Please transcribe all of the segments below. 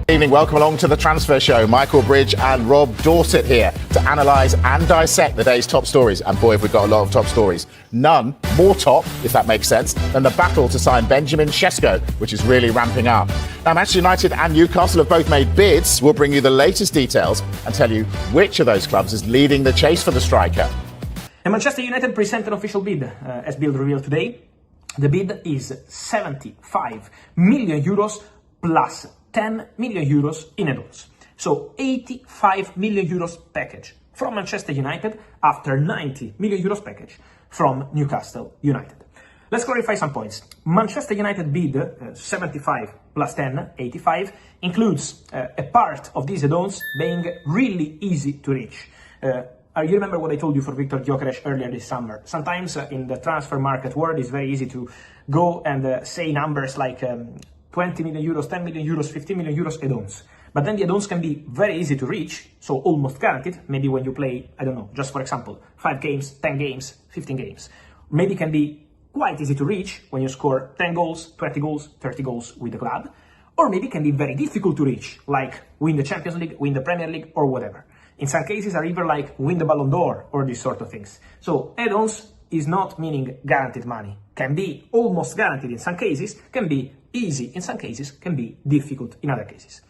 Good evening, welcome along to the Transfer Show. Michael Bridge and Rob Dorset here to analyse and dissect the day's top stories. And boy, have we got a lot of top stories. None more top, if that makes sense, than the battle to sign Benjamin Sesko, which is really ramping up. Now, Manchester United and Newcastle have both made bids. We'll bring you the latest details and tell you which of those clubs is leading the chase for the striker. And Manchester United present an official bid, as Bill revealed today. The bid is 75 million euros plus 10 million euros in add-ons. So 85 million euros package from Manchester United after 90 million euros package from Newcastle United. Let's clarify some points. Manchester United bid 75 plus 10, 85, includes a part of these add-ons being really easy to reach. You remember what I told you for Victor Gyökeres earlier this summer? Sometimes in the transfer market world, it's very easy to go and say numbers like 20 million euros, 10 million euros, 15 million euros add-ons. But then the add-ons can be very easy to reach, so almost guaranteed. Maybe when you play, I don't know, just for example, 5 games, 10 games, 15 games. Maybe can be quite easy to reach when you score 10 goals, 20 goals, 30 goals with the club. Or maybe can be very difficult to reach, like win the Champions League, win the Premier League, or whatever. In some cases are even like win the Ballon d'Or or these sort of things. So add-ons is not meaning guaranteed money. Can be almost guaranteed in some cases, can be easy in some cases, can be difficult in other cases.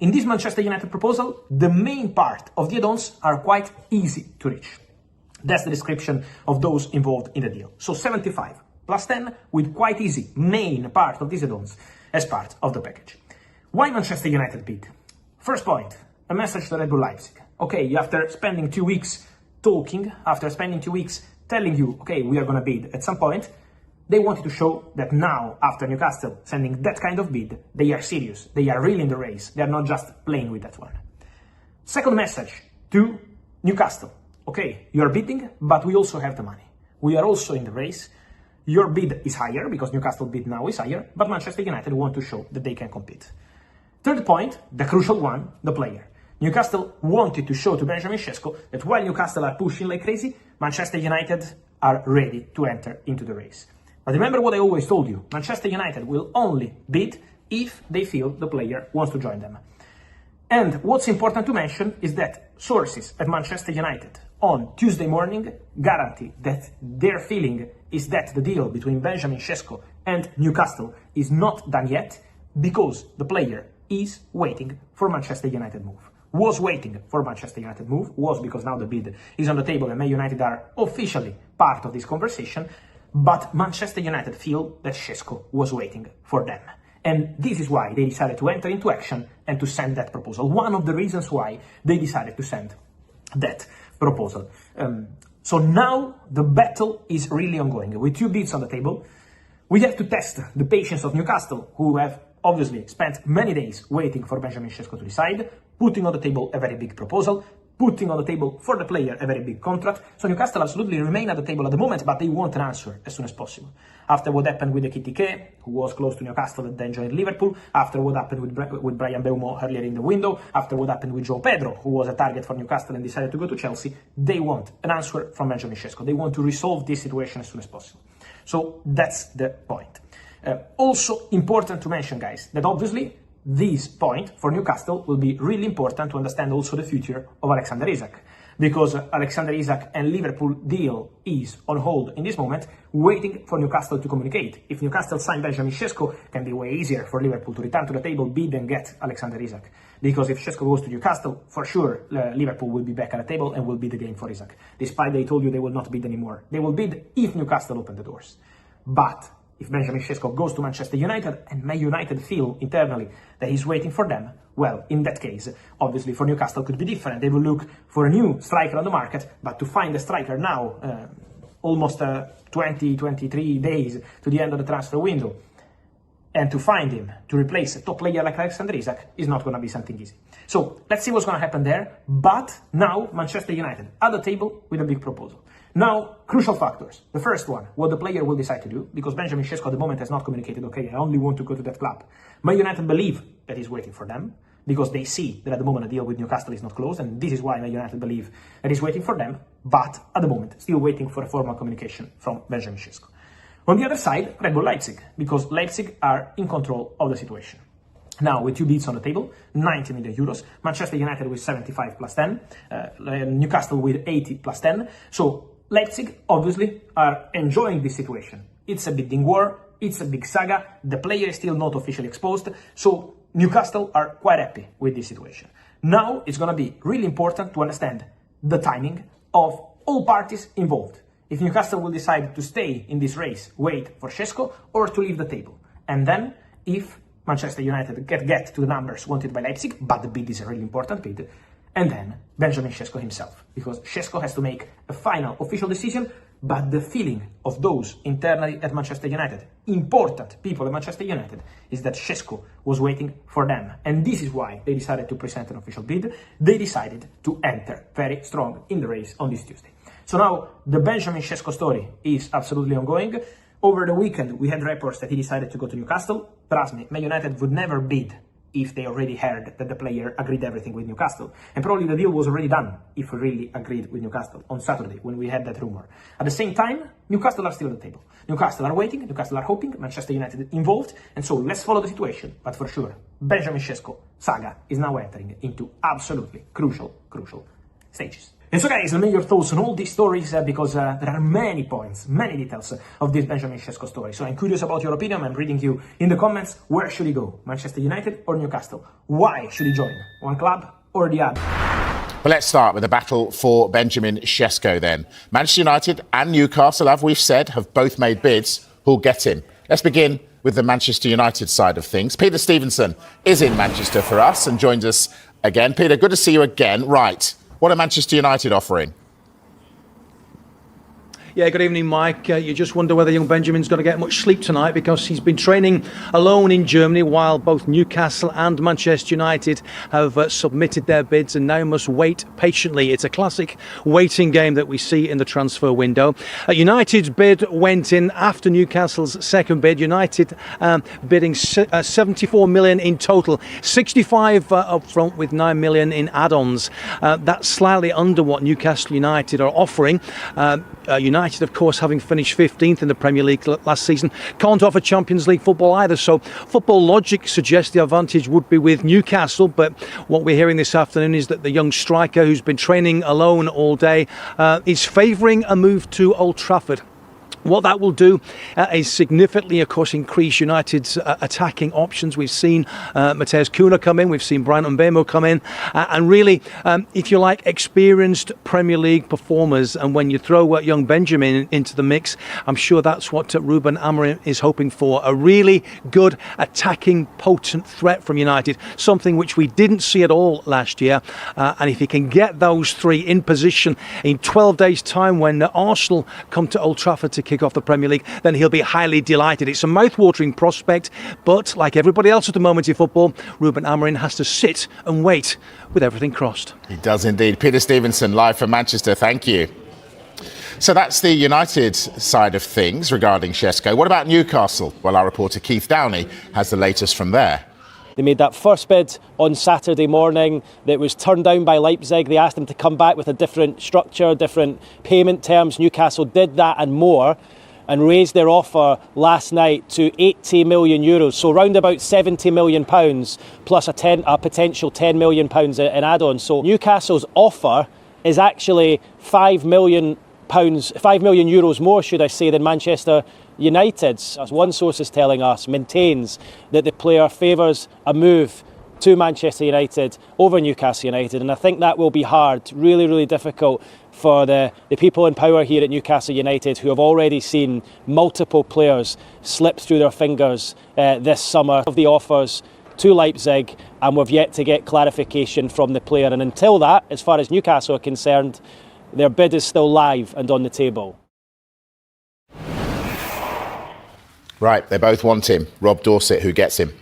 In this Manchester United proposal, the main part of the add-ons are quite easy to reach. That's the description of those involved in the deal. So 75 plus 10 with quite easy main part of these add-ons as part of the package. Why Manchester United bid? First point, a message to Red Bull Leipzig. Okay, after spending 2 weeks talking, after spending 2 weeks telling you, okay, we are going to bid at some point, they wanted to show that now, after Newcastle sending that kind of bid, they are serious. They are really in the race. They are not just playing with that one. Second message to Newcastle. Okay, you are bidding, but we also have the money. We are also in the race. Your bid is higher, because Newcastle bid now is higher, but Manchester United want to show that they can compete. Third point, the crucial one, the player. Newcastle wanted to show to Benjamin Sesko that while Newcastle are pushing like crazy, Manchester United are ready to enter into the race. But remember what I always told you, Manchester United will only bid if they feel the player wants to join them. And what's important to mention is that sources at Manchester United on Tuesday morning guarantee that their feeling is that the deal between Benjamin Sesko and Newcastle is not done yet, because the player is waiting for Manchester United move. Was waiting for Manchester United move, was because now the bid is on the table and Man United are officially part of this conversation, but Manchester United feel that Sesko was waiting for them. And this is why they decided to enter into action and to send that proposal. One of the reasons why they decided to send that proposal. So now the battle is really ongoing. With 2 bids on the table, we have to test the patience of Newcastle, who have obviously spent many days waiting for Benjamin Sesko to decide, putting on the table a very big proposal, putting on the table for the player a very big contract. So Newcastle absolutely remain at the table at the moment, but they want an answer as soon as possible. After what happened with Ekitike, who was close to Newcastle and then joined Liverpool, after what happened with Brian Mbeumo earlier in the window, after what happened with João Pedro, who was a target for Newcastle and decided to go to Chelsea, they want an answer from Benjamin Sesko. They want to resolve this situation as soon as possible. So that's the point. Also important to mention, guys, that obviously this point for Newcastle will be really important to understand also the future of Alexander Isak, because Alexander Isak and Liverpool deal is on hold in this moment, waiting for Newcastle to communicate. If Newcastle sign Benjamin Sesko, it can be way easier for Liverpool to return to the table, bid and get Alexander Isak. Because if Sesko goes to Newcastle, for sure Liverpool will be back at the table and will bid again for Isak. Despite they told you they will not bid anymore. They will bid if Newcastle open the doors. But if Benjamin Sesko goes to Manchester United and Man United feel internally that he's waiting for them, well, in that case, obviously for Newcastle could be different. They will look for a new striker on the market, but to find a striker now, almost 23 days to the end of the transfer window, and to find him to replace a top player like Alexander Isak is not going to be something easy. So let's see what's going to happen there. But now Manchester United at the table with a big proposal. Now, crucial factors. The first one, what the player will decide to do, because Benjamin Sesko at the moment has not communicated, okay, I only want to go to that club. Man United believe that he's waiting for them, because they see that at the moment a deal with Newcastle is not closed, and this is why Man United believe that he's waiting for them, but at the moment, still waiting for a formal communication from Benjamin Sesko. On the other side, Red Bull Leipzig, because Leipzig are in control of the situation. Now, with 2 bids on the table, 90 million euros. Manchester United with 75 plus 10. Newcastle with 80 plus 10. So Leipzig, obviously, are enjoying this situation. It's a bidding war. It's a big saga. The player is still not officially exposed. So Newcastle are quite happy with this situation. Now, it's going to be really important to understand the timing of all parties involved. If Newcastle will decide to stay in this race, wait for Sesko, or to leave the table. And then, if Manchester United get to the numbers wanted by Leipzig, but the bid is a really important bid, and then Benjamin Sesko himself, because Sesko has to make a final official decision, but the feeling of those internally at Manchester United, important people at Manchester United, is that Sesko was waiting for them. And this is why they decided to present an official bid. They decided to enter very strong in the race on this Tuesday. So now the Benjamin Sesko story is absolutely ongoing. Over the weekend, we had reports that he decided to go to Newcastle. Trust me, Man United would never bid if they already heard that the player agreed everything with Newcastle. And probably the deal was already done if we really agreed with Newcastle on Saturday when we had that rumor. At the same time, Newcastle are still at the table. Newcastle are waiting, Newcastle are hoping, Manchester United involved. And so let's follow the situation. But for sure, Benjamin Sesko saga is now entering into absolutely crucial stages. And so guys, let me know your thoughts on all these stories because there are many points, many details of this Benjamin Sesko story. So I'm curious about your opinion. I'm reading you in the comments. Where should he go? Manchester United or Newcastle? Why should he join? One club or the other? Well, let's start with the battle for Benjamin Sesko then. Manchester United and Newcastle, as we've said, have both made bids. Who'll get him? Let's begin with the Manchester United side of things. Peter Stevenson is in Manchester for us and joins us again. Peter, good to see you again. Right. What are Manchester United offering? Yeah, good evening, Mike. You just wonder whether young Benjamin's going to get much sleep tonight because he's been training alone in Germany while both Newcastle and Manchester United have submitted their bids and now must wait patiently. It's a classic waiting game that we see in the transfer window. United's bid went in after Newcastle's second bid. United bidding 74 million in total, 65 up front with 9 million in add-ons. That's slightly under what Newcastle United are offering. United, of course, having finished 15th in the Premier League last season, can't offer Champions League football either. So football logic suggests the advantage would be with Newcastle. But what we're hearing this afternoon is that the young striker who's been training alone all day is favouring a move to Old Trafford. What that will do is significantly, of course, increase United's attacking options. We've seen Matheus Cunha come in, we've seen Brian Mbeumo come in, and really, if you like, experienced Premier League performers. And when you throw young Benjamin into the mix, I'm sure that's what Ruben Amorim is hoping for. A really good attacking, potent threat from United, something which we didn't see at all last year. And if he can get those three in position in 12 days' time when Arsenal come to Old Trafford to kick off the Premier League, then he'll be highly delighted. It's a mouth-watering prospect, but like everybody else at the moment in football, Ruben Amorim has to sit and wait with everything crossed. He does indeed. Peter Stevenson, live from Manchester. Thank you. So that's the United side of things regarding Sesko. What about Newcastle? Well, our reporter Keith Downey has the latest from there. They made that first bid on Saturday morning that was turned down by Leipzig. They asked them to come back with a different structure, different payment terms. Newcastle did that and more and raised their offer last night to 80 million euros. So round about 70 million pounds plus a potential 10 million pounds in add-ons. So Newcastle's offer is actually 5 million euros more, should I say, than Manchester United's. As one source is telling us, maintains that the player favours a move to Manchester United over Newcastle United, and I think that will be hard, really difficult for the people in power here at Newcastle United, who have already seen multiple players slip through their fingers this summer of the offers to Leipzig, and we've yet to get clarification from the player. And until that, as far as Newcastle are concerned, their bid is still live and on the table. Right, they both want him. Rob Dorset, who gets him?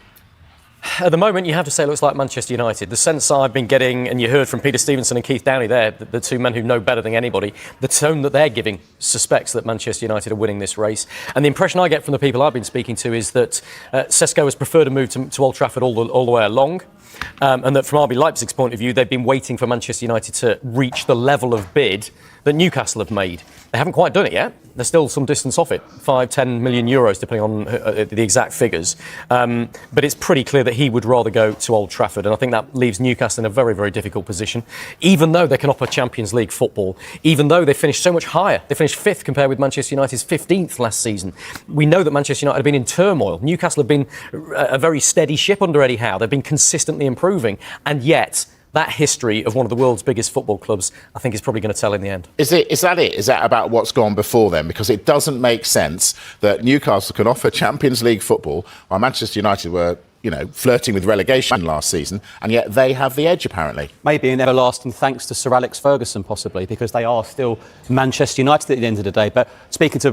At the moment, you have to say it looks like Manchester United. The sense I've been getting, and you heard from Peter Stevenson and Keith Downey there, the two men who know better than anybody, the tone that they're giving suspects that Manchester United are winning this race. And the impression I get from the people I've been speaking to is that Sesko has preferred a move to Old Trafford all the way along. and that from RB Leipzig's point of view, they've been waiting for Manchester United to reach the level of bid that Newcastle have made. They haven't quite done it yet. They're still some distance off it, 5-10 million euros, depending on the exact figures. But it's pretty clear that he would rather go to Old Trafford, and I think that leaves Newcastle in a very, very difficult position. Even though they can offer Champions League football, even though they finished so much higher, they finished 5th compared with Manchester United's 15th last season. We know that Manchester United have been in turmoil. Newcastle have been a very steady ship under Eddie Howe. They've been consistently improving, and yet that history of one of the world's biggest football clubs, I think, is probably going to tell in the end. Is that it? Is that about what's gone before then? Because it doesn't make sense that Newcastle can offer Champions League football while Manchester United were, flirting with relegation last season, and yet they have the edge, apparently. Maybe an everlasting thanks to Sir Alex Ferguson, possibly, because they are still Manchester United at the end of the day. But speaking to,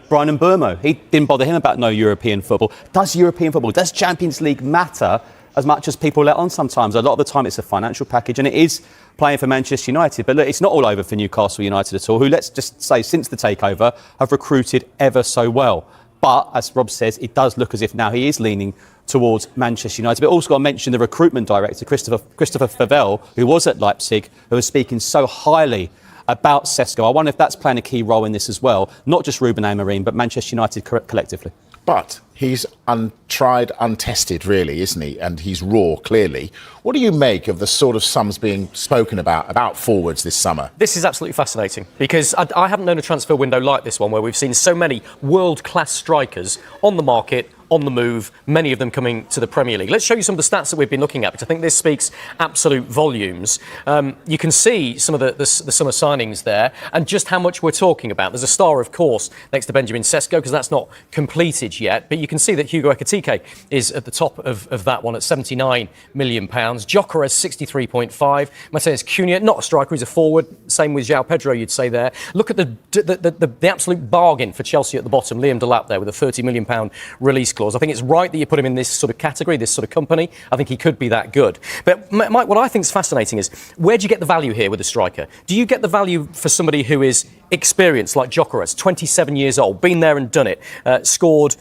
Brian Mbeumo, he didn't bother him about no European football. Does Champions League matter as much as people let on sometimes? A lot of the time it's a financial package, and it is playing for Manchester United. But look, it's not all over for Newcastle United at all, who, let's just say, since the takeover, have recruited ever so well. But, as Rob says, it does look as if now he is leaning towards Manchester United. But also got to mention the recruitment director, Christopher Favell, who was at Leipzig, who was speaking so highly about Sesko. I wonder if that's playing a key role in this as well. Not just Ruben Amorim, but Manchester United collectively. But he's untried, untested, really, isn't he? And he's raw, clearly. What do you make of the sort of sums being spoken about forwards this summer? This is absolutely fascinating, because I haven't known a transfer window like this one, where we've seen so many world-class strikers on the market, on the move, many of them coming to the Premier League. Let's show you some of the stats that we've been looking at, because I think this speaks absolute volumes. You can see some of the summer signings there, and just how much we're talking about. There's a star, of course, next to Benjamin Sesko, because that's not completed yet, but you can see that Hugo Ekitike is at the top of that one at £79 million. Gyökeres, 63.5. Matheus Cunha, not a striker, he's a forward. Same with João Pedro, you'd say there. Look at the absolute bargain for Chelsea at the bottom. Liam Delap there with a £30 million release clause. I think it's right that you put him in this sort of category, this sort of company. I think he could be that good. But Mike, what I think is fascinating is, where do you get the value here with a striker? Do you get the value for somebody who is experienced, like Gyökeres, 27 years old, been there and done it, scored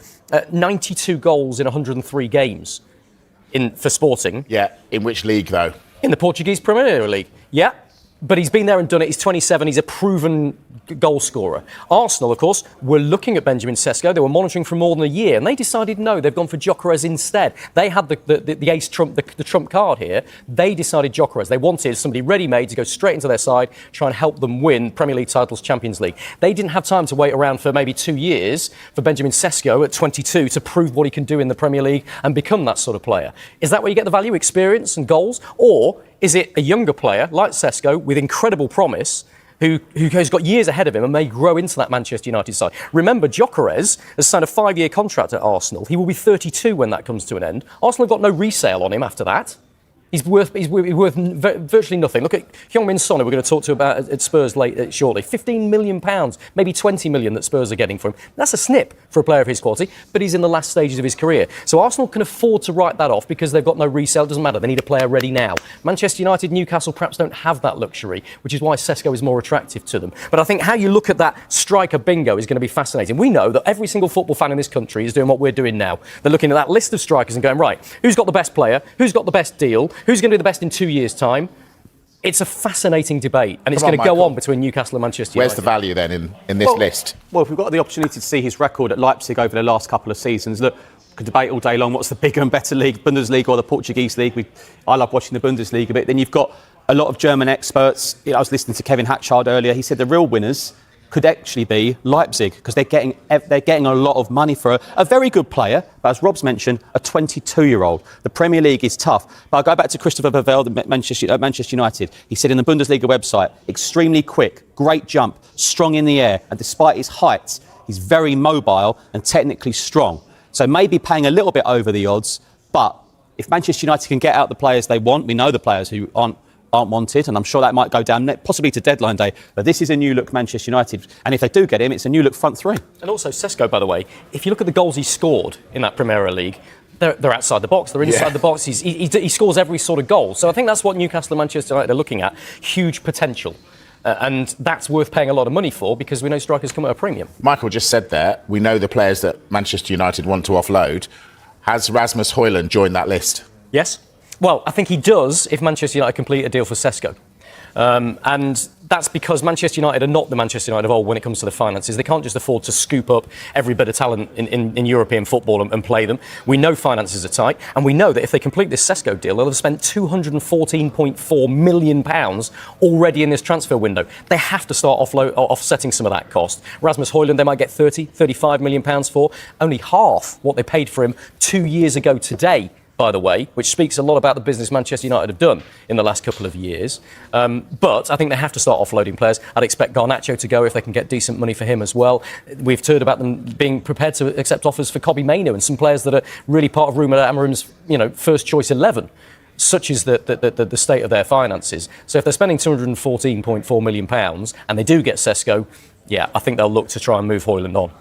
92 goals in 103 games for Sporting? Yeah, in which league, though? In the Portuguese Premier League, yeah. But he's been there and done it. He's 27. He's a proven goal scorer. Arsenal, of course, were looking at Benjamin Sesko. They were monitoring for more than a year, and they decided no. They've gone for Gyökeres instead. They had the ace trump, the trump card here. They decided Gyökeres. They wanted somebody ready-made to go straight into their side, try and help them win Premier League titles, Champions League. They didn't have time to wait around for maybe 2 years for Benjamin Sesko at 22 to prove what he can do in the Premier League and become that sort of player. Is that where you get the value, experience and goals? Or is it a younger player like Sesko with incredible promise who has got years ahead of him and may grow into that Manchester United side? Remember, Gyökeres has signed a 5-year contract at Arsenal. He will be 32 when that comes to an end. Arsenal have got no resale on him after that. He's worth virtually nothing. Look at Heung-min Son, who we're going to talk to about at Spurs shortly. £15 million, maybe £20 million that Spurs are getting for him. That's a snip for a player of his quality, but he's in the last stages of his career. So Arsenal can afford to write that off because they've got no resale. It doesn't matter. They need a player ready now. Manchester United, Newcastle perhaps don't have that luxury, which is why Sesko is more attractive to them. But I think how you look at that striker bingo is going to be fascinating. We know that every single football fan in this country is doing what we're doing now. They're looking at that list of strikers and going, right, who's got the best player? Who's got the best deal? Who's going to be the best in 2 years' time? It's a fascinating debate, and it's going to go on between Newcastle and Manchester United. Where's the value then in this list? Well, if we've got the opportunity to see his record at Leipzig over the last couple of seasons, look, we could debate all day long what's the bigger and better league, Bundesliga or the Portuguese league. I love watching the Bundesliga a bit. Then you've got a lot of German experts. I was listening to Kevin Hatchard earlier. He said the real winners could actually be Leipzig, because they're getting a lot of money for a very good player, but as Rob's mentioned, a 22-year-old. The Premier League is tough. But I'll go back to Christopher Favell at Manchester United. He said in the Bundesliga website, extremely quick, great jump, strong in the air, and despite his height, he's very mobile and technically strong. So maybe paying a little bit over the odds, but if Manchester United can get out the players they want, we know the players who aren't wanted, and I'm sure that might go down possibly to deadline day, but this is a new look Manchester United, and if they do get him, it's a new look front three. And also Sesko, by the way, if you look at the goals he scored in that Premier League, they're outside the box, they're inside the box. He scores every sort of goal. So I think that's what Newcastle and Manchester United are looking at, huge potential. And that's worth paying a lot of money for, because we know strikers come at a premium. Michael just said there, we know the players that Manchester United want to offload. Has Rasmus Højlund joined that list? Yes. Well, I think he does if Manchester United complete a deal for Sesko. And that's because Manchester United are not the Manchester United of old when it comes to the finances. They can't just afford to scoop up every bit of talent in European football and play them. We know finances are tight, and we know that if they complete this Sesko deal, they'll have spent £214.4 million already in this transfer window. They have to start offsetting some of that cost. Rasmus Højlund, they might get £35 million for, only half what they paid for him 2 years ago today, by the way, which speaks a lot about the business Manchester United have done in the last couple of years. But I think they have to start offloading players. I'd expect Garnacho to go if they can get decent money for him as well. We've heard about them being prepared to accept offers for Kobbie Mainoo and some players that are really part of Ruben Amorim's, first choice 11. Such is the state of their finances. So if they're spending £214.4 million and they do get Sesko, I think they'll look to try and move Højlund on.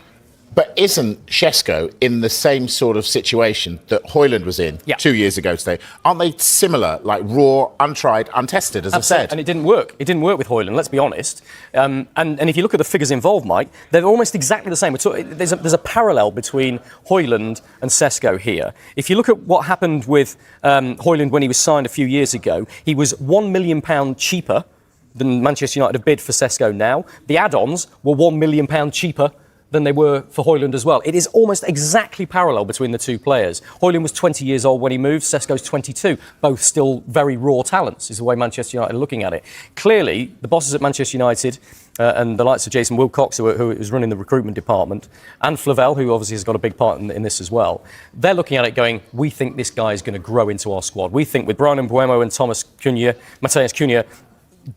But isn't Sesko in the same sort of situation that Højlund was in 2 years ago today? Aren't they similar, like raw, untried, untested, as I've said? And it didn't work. It didn't work with Højlund, let's be honest. And if you look at the figures involved, Mike, they're almost exactly the same. There's a parallel between Højlund and Sesko here. If you look at what happened with Højlund when he was signed a few years ago, he was £1 million cheaper than Manchester United have bid for Sesko now. The add-ons were £1 million cheaper than they were for Højlund as well. It is almost exactly parallel between the two players. Højlund was 20 years old when he moved, Sesko's 22. Both still very raw talents, is the way Manchester United are looking at it. Clearly, the bosses at Manchester United and the likes of Jason Wilcox, who is running the recruitment department, and Flavel, who obviously has got a big part in this as well, they're looking at it going, we think this guy is going to grow into our squad. We think with Brian Mbeumo and Matheus Cunha,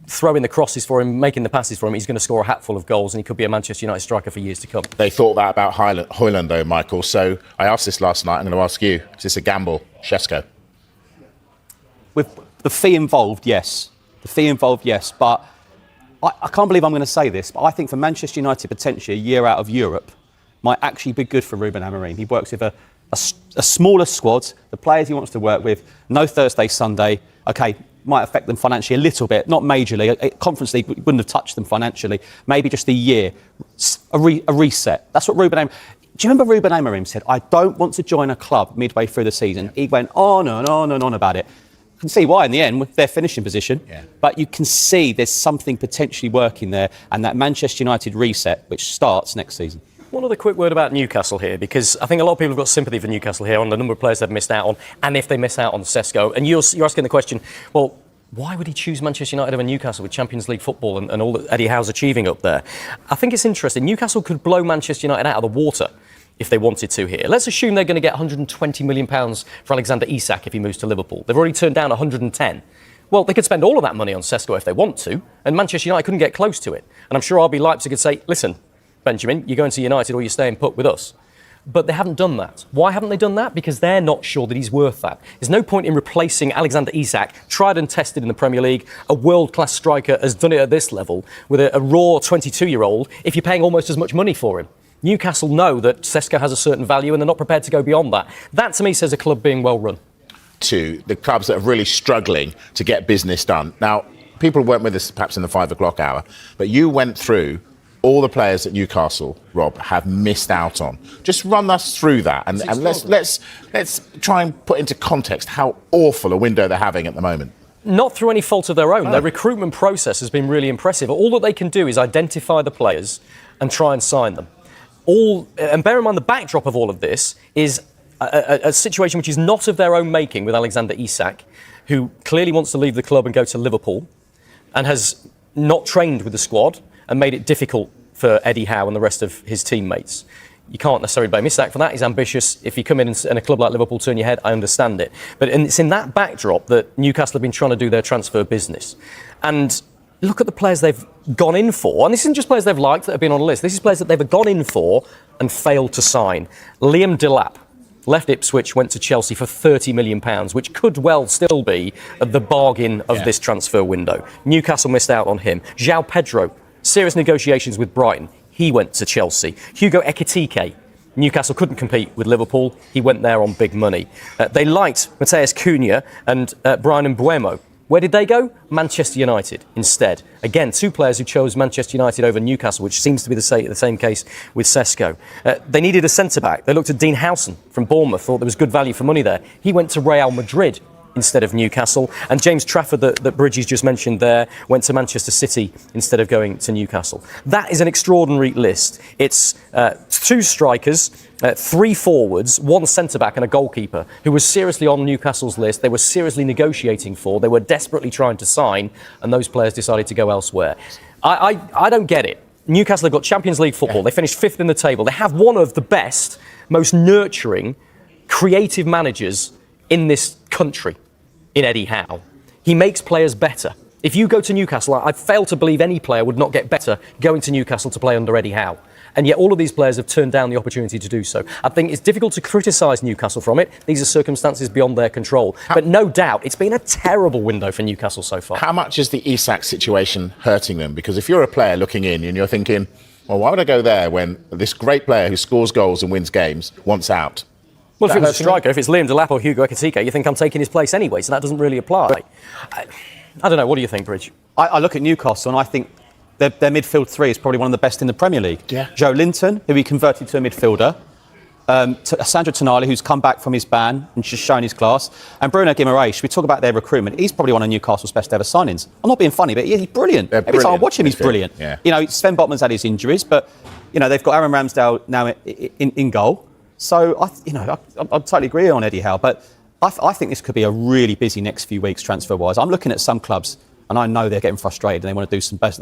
throwing the crosses for him, making the passes for him, he's going to score a hatful of goals and he could be a Manchester United striker for years to come. They thought that about Højlund, though, Michael. So I asked this last night. I'm going to ask you, is this a gamble, Sesko? With the fee involved, yes. The fee involved, yes. But I can't believe I'm going to say this, but I think for Manchester United, potentially a year out of Europe might actually be good for Ruben Amorim. He works with a smaller squad, the players he wants to work with, no Thursday, Sunday. OK, might affect them financially a little bit, not majorly. A Conference League wouldn't have touched them financially. Maybe just a year, a reset. That's what Ruben Amorim... Do you remember Ruben Amorim said, I don't want to join a club midway through the season? He went on and on and on about it. You can see why in the end, with their finishing position. Yeah. But you can see there's something potentially working there, and that Manchester United reset, which starts next season. One other quick word about Newcastle here, because I think a lot of people have got sympathy for Newcastle here on the number of players they've missed out on, and if they miss out on Sesko. And you're asking the question, well, why would he choose Manchester United over Newcastle with Champions League football and all that Eddie Howe's achieving up there? I think it's interesting. Newcastle could blow Manchester United out of the water if they wanted to here. Let's assume they're going to get £120 million for Alexander Isak if he moves to Liverpool. They've already turned down 110. Well, they could spend all of that money on Sesko if they want to, and Manchester United couldn't get close to it. And I'm sure RB Leipzig could say, listen, Benjamin, you're going to United or you're staying put with us. But they haven't done that. Why haven't they done that? Because they're not sure that he's worth that. There's no point in replacing Alexander Isak, tried and tested in the Premier League, a world-class striker has done it at this level, with a raw 22-year-old, if you're paying almost as much money for him. Newcastle know that Sesko has a certain value and they're not prepared to go beyond that. That, to me, says a club being well run. To the clubs that are really struggling to get business done. Now, people weren't with us perhaps in the 5 o'clock hour, but you went through all the players that Newcastle, Rob, have missed out on. Just run us through that, and let's try and put into context how awful a window they're having at the moment. Not through any fault of their own. Their recruitment process has been really impressive. All that they can do is identify the players and try and sign them. And bear in mind the backdrop of all of this is a situation which is not of their own making with Alexander Isak, who clearly wants to leave the club and go to Liverpool and has not trained with the squad and made it difficult for Eddie Howe and the rest of his teammates. You can't necessarily blame Isak for that. He's ambitious. If you come in and a club like Liverpool turn your head, I understand it. But it's in that backdrop that Newcastle have been trying to do their transfer business. And look at the players they've gone in for. And this isn't just players they've liked that have been on the list. This is players that they've gone in for and failed to sign. Liam Delap left Ipswich, went to Chelsea for £30 million, which could well still be the bargain of this transfer window. Newcastle missed out on him. João Pedro, serious negotiations with Brighton. He went to Chelsea. Hugo Ekitike. Newcastle couldn't compete with Liverpool. He went there on big money. They liked Matheus Cunha and Brian Mbeumo. Where did they go? Manchester United instead. Again, two players who chose Manchester United over Newcastle, which seems to be the same case with Sesko. They needed a centre-back. They looked at Dean Howson from Bournemouth, thought there was good value for money there. He went to Real Madrid. instead of Newcastle. And James Trafford, that Bridges just mentioned there, went to Manchester City instead of going to Newcastle. That is an extraordinary list. It's 2 strikers, 3 forwards, 1 centre-back and a goalkeeper who was seriously on Newcastle's list. They were seriously negotiating for, they were desperately trying to sign, and those players decided to go elsewhere. I don't get it. Newcastle have got Champions League football. They finished 5th in the table. They have one of the best, most nurturing, creative managers in this country, in Eddie Howe. He makes players better. If you go to Newcastle, I fail to believe any player would not get better going to Newcastle to play under Eddie Howe. And yet all of these players have turned down the opportunity to do so. I think it's difficult to criticise Newcastle from it. These are circumstances beyond their control. But no doubt, it's been a terrible window for Newcastle so far. How much is the Isak situation hurting them? Because if you're a player looking in and you're thinking, well, why would I go there when this great player who scores goals and wins games wants out? Well, if it was a striker, if it's Liam Delap or Hugo Ekitike, you think I'm taking his place anyway, so that doesn't really apply. I don't know, what do you think, Bridge? I look at Newcastle and I think their midfield 3 is probably one of the best in the Premier League. Yeah. Joe Linton, who he converted to a midfielder. Sandro Tonali, who's come back from his ban and just shown his class. And Bruno Guimaraes, we talk about their recruitment. He's probably one of Newcastle's best ever signings. I'm not being funny, but he's brilliant. Every time I watch him, he's brilliant. Yeah. You know, Sven Botman's had his injuries, but, you know, they've got Aaron Ramsdale now in goal. So, I totally agree on Eddie Howe, but I think this could be a really busy next few weeks transfer-wise. I'm looking at some clubs, and I know they're getting frustrated and they want to do some business.